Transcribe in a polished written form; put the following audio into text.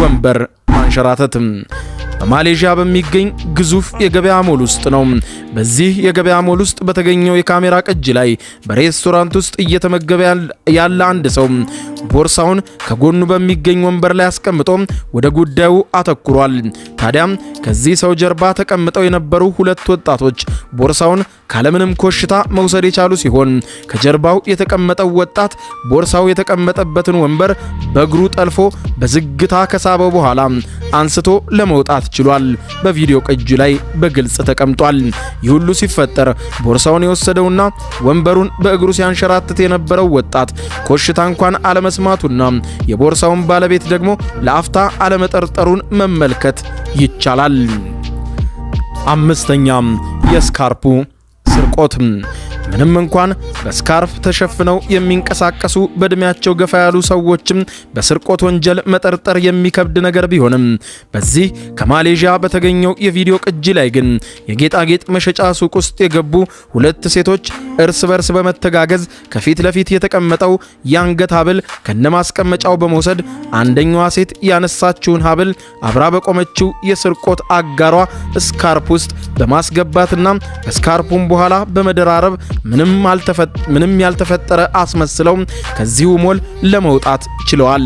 ወንበር ማንሸራተት በማሌዥያ በሚገኝ ግዙፍ የገበያ ሞል ውስጥ ነው። በዚህ የገበያ ሞል ውስጥ በተገኘው የካሜራ ቅጂ ላይ በሬስቶራንት ውስጥ እየተመገበ ያለ አንድ ሰው ቦርሳውን ከጎኑ በሚገኝ ወንበር ላይ አስቀምጦ ወደ ጉዳዩ አተኩሯል። ታዲያም ከዚህ ሰው ጀርባ ተቀምጠው የነበሩ ሁለት ወጣቶች ቦርሳውን ካለምንም ኮሽታ መውሰድ የቻሉ ሲሆን ከጀርባው የተቀመጠው ወጣት ቦርሳው የተቀመጠበትን ወንበር በእግሩ ጠልፎ በዝግታ ከሳበው በኋላ አንስቶ ለመውጣት ችሏል። በቪዲዮ ቅጂ ላይ በግልጽ ተቀምጧል። ይህ ሁሉ ሲፈጠር ቦርሳውን የወሰደውና ወንበሩን በእግሩ ሲያንሸራትት የነበረው ወጣት ኮሽታ እንኳን አለመስማቱና የቦርሳውን ባለቤት ደግሞ ለአፍታ አለመጠርጠሩን መመልከት ይቻላል። አምስተኛም የስካርፑ ስርቆት። ምንም እንኳን በስካርፍ ተሸፍነው የሚንቀሳቀሱ በእድሜያቸው ገፋ ያሉ ሰዎችም በስርቆት ወንጀል መጠርጠር የሚከብድ ነገር ቢሆንም በዚህ ከማሌዥያ በተገኘው የቪዲዮ ቅጂ ላይ ግን የጌጣጌጥ መሸጫ ሱቅ ውስጥ የገቡ ሁለት ሴቶች እርስ በርስ በመተጋገዝ ከፊት ለፊት የተቀመጠው የአንገት ሐብል ከነማስቀመጫው በመውሰድ አንደኛዋ ሴት ያነሳችውን ሐብል አብራ በቆመችው የስርቆት አጋሯ ስካርፕ ውስጥ በማስገባትና ስካርፑን በኋላ በመደራረብ ምንም ያልተፈጠረ አስመስለው ከዚሁ ሞል ለመውጣት ችለዋል።